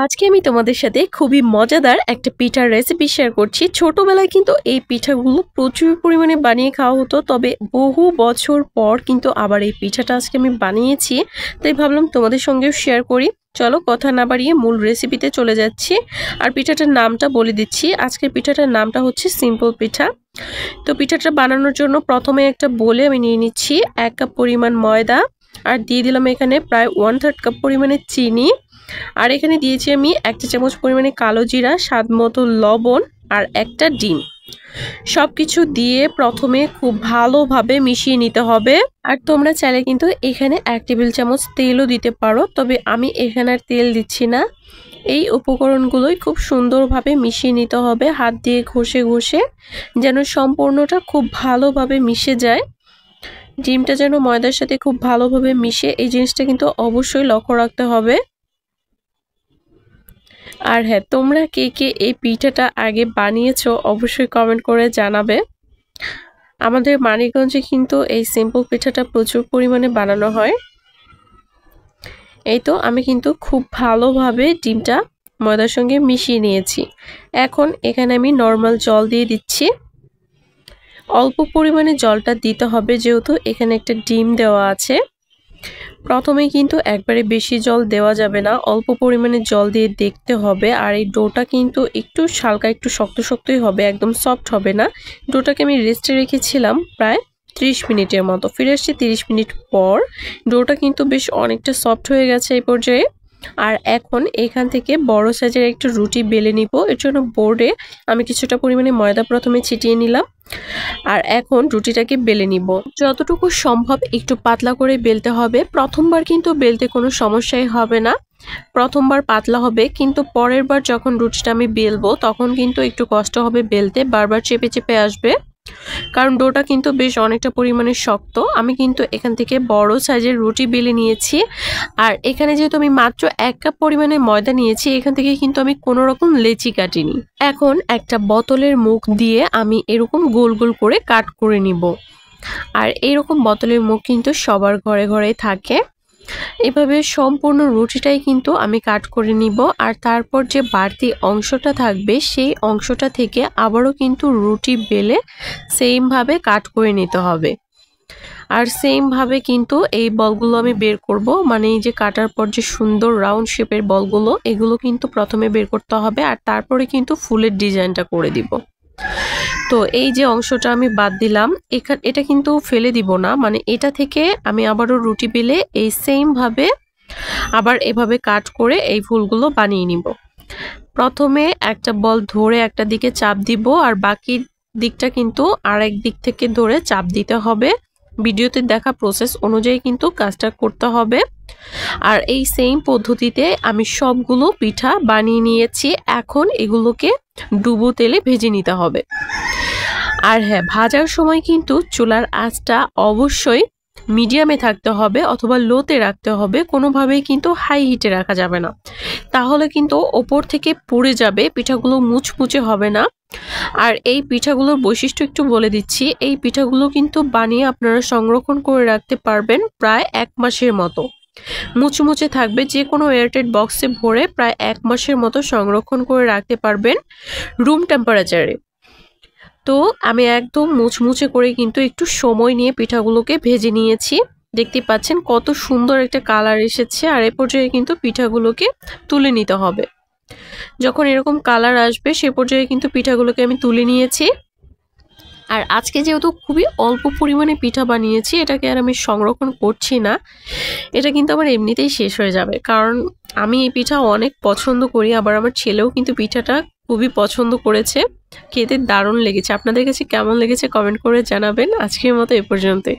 আজকে আমি তোমাদের সাথে খুবই মজাদার একটা পিঠার রেসিপি শেয়ার করছি। ছোটবেলায় কিন্তু এই পিঠাগুলো প্রচুর পরিমাণে বানিয়ে খাওয়া হতো, তবে বহু বছর পর কিন্তু আবার এই পিঠাটা আজকে আমি বানিয়েছি, তাই ভাবলাম তোমাদের সঙ্গেও শেয়ার করি। চলো কথা না বাড়িয়ে মূল রেসিপিতে চলে যাচ্ছি। আর পিঠাটার নামটা বলে দিচ্ছি। আজকের পিঠাটার নামটা হচ্ছে সিম্পল পিঠা। তো পিঠাটা বানানোর জন্য প্রথমে একটা বলে আমি নিয়ে নিচ্ছি 1 কাপ পরিমাণ ময়দা, আর দিয়ে দিলাম এখানে প্রায় 1/3 কাপ পরিমাণে চিনি, আর এখানে দিয়েছি আমি 1 চা চামচ পরিমাণে কালো জিরা, স্বাদ মতো লবণ আর একটা ডিম। সবকিছু দিয়ে প্রথমে খুব ভালোভাবে মিশিয়ে নিতে হবে। আর তোমরা চাইলে কিন্তু এখানে 1 টেবিল চামচ তেলও দিতে পারো, তবে আমি এখানে আর তেল দিচ্ছি না। এই উপকরণগুলোই খুব সুন্দরভাবে মিশিয়ে নিতে হবে, হাত দিয়ে ঘষে ঘষে যেন সম্পূর্ণটা খুব ভালোভাবে মিশে যায়। ডিমটা যেন ময়দার সাথে খুব ভালোভাবে মিশে, এই জিনিসটা কিন্তু অবশ্যই লক্ষ্য রাখতে হবে। আর হ্যাঁ, তোমরা কে কে এই পিঠাটা আগে বানিয়েছো অবশ্যই কমেন্ট করে জানাবে। আমাদের মানিকগঞ্জে কিন্তু এই সিম্পল পিঠাটা প্রচুর পরিমাণে বানানো হয়। এই তো আমি কিন্তু খুব ভালোভাবে ডিমটা ময়দার সঙ্গে মিশিয়ে নিয়েছি। এখন এখানে আমি নর্মাল জল দিয়ে দিচ্ছি। অল্প পরিমাণে জলটা দিতে হবে, যেহেতু এখানে একটা ডিম দেওয়া আছে। প্রথমে কিন্তু একবারে বেশি জল দেওয়া যাবে না, অল্প পরিমাণে জল দিয়ে দেখতে হবে। আর এই ডোটা কিন্তু একটু হালকা একটু শক্ত শক্তই হবে, একদম সফট হবে না। ডোটাকে আমি রেস্টে রেখেছিলাম প্রায় 30 মিনিটের মতো। ফিরে আসছি 30 মিনিট পর। ডোটা কিন্তু বেশ অনেকটা সফট হয়ে গেছে এই পর্যায়ে। আর এখন এখান থেকে বড় সাইজের একটা রুটি বেলে নিব। এর জন্য বোর্ডে আমি কিছুটা পরিমাণে ময়দা প্রথমে ছিটিয়ে নিলাম, আর এখন রুটিটাকে বেলে নিব। যতটুকু সম্ভব একটু পাতলা করে বেলতে হবে। প্রথমবার কিন্তু বেলতে কোনো সমস্যাই হবে না, প্রথমবার পাতলা হবে, কিন্তু পরের বার যখন রুটিটা আমি বেলবো তখন কিন্তু একটু কষ্ট হবে বেলতে, বারবার চেপে চেপে আসবে, কারণ ডোটা কিন্তু বেশ অনেকটা পরিমাণে শক্ত। আমি কিন্তু এখান থেকে বড় সাইজের রুটি বেলে নিয়েছি। আর এখানে যেহেতু আমি মাত্র 1 কাপ পরিমাণে ময়দা নিয়েছি, এখান থেকে কিন্তু আমি কোনো রকম লেচি কাটিনি। এখন একটা বোতলের মুখ দিয়ে আমি এরকম গোল গোল করে কাট করে নিব। আর এরকম বোতলের মুখ কিন্তু সবার ঘরে ঘরে থাকে। এভাবে সম্পূর্ণ রুটিটাই কিন্তু আমি কাট করে নিব। আর তারপর যে বাড়তি অংশটা থাকবে সেই অংশটা থেকে আবারও কিন্তু রুটি বেলে সেমভাবে কাট করে নিতে হবে। আর সেমভাবে কিন্তু এই বলগুলো আমি বের করব, মানে এই যে কাটার পর যে সুন্দর রাউন্ড শেপের বলগুলো, এগুলো কিন্তু প্রথমে বের করতে হবে, আর তারপরে কিন্তু ফুলের ডিজাইনটা করে দিব। তো এই যে অংশটা আমি বাদ দিলাম, এটা কিন্তু ফেলে দিব না, মানে এটা থেকে আমি আবারও রুটি বেলে এই সেম ভাবে আবার এভাবে কাট করে এই ফুলগুলো বানিয়ে নিব। প্রথমে একটা বল ধরে একটা দিকে চাপ দিব, আর বাকি দিকটা কিন্তু আরেক দিক থেকে ধরে চাপ দিতে হবে। ভিডিওতে দেখা প্রসেস অনুযায়ী কিন্তু কাজটা করতে হবে। আর এই সেম পদ্ধতিতে আমি সবগুলো পিঠা বানিয়ে নিয়েছি। এখন এগুলোকে ডুবো তেলে ভেজে নিতে হবে। আর হ্যাঁ, ভাজার সময় কিন্তু চুলার আঁচটা অবশ্যই মিডিয়ামে থাকতে হবে অথবা লোতে রাখতে হবে, কোনোভাবেই কিন্তু হাই হিটে রাখা যাবে না, তাহলে কিন্তু ওপর থেকে পুড়ে যাবে, পিঠাগুলো মুচমুচে হবে না। আর এই পিঠাগুলোর বৈশিষ্ট্য একটু বলে দিচ্ছি। এই পিঠাগুলো কিন্তু বানিয়ে আপনারা সংরক্ষণ করে রাখতে পারবেন প্রায় 1 মাসের মতো। মুচমুচে থাকবে, যে কোনো এয়ারটাইট বক্সে ভরে প্রায় 1 মাসের মতো সংরক্ষণ করে রাখতে পারবেন রুম টেম্পারেচারে। তো আমি একদম মুচমুচে করে কিন্তু একটু সময় নিয়ে পিঠাগুলোকে ভেজে নিয়েছি। দেখতে পাচ্ছেন কত সুন্দর একটা কালার এসেছে। আর এ পর্যায়ে কিন্তু পিঠাগুলোকে তুলে নিতে হবে। যখন এরকম কালার আসবে সে পর্যায়ে কিন্তু পিঠাগুলোকে আমি তুলে নিয়েছি। আর আজকে যেহেতু খুবই অল্প পরিমাণে পিঠা বানিয়েছি, এটাকে আর আমি সংরক্ষণ করছি না, এটা কিন্তু আমার এমনিতেই শেষ হয়ে যাবে, কারণ আমি এই পিঠা অনেক পছন্দ করি। আবার আমার ছেলেও কিন্তু পিঠাটা খুবই পছন্দ করেছে, খেতে দারুণ লেগেছে। আপনাদের কাছে কেমন লেগেছে কমেন্ট করে জানাবেন। আজকের মতো এ পর্যন্তই।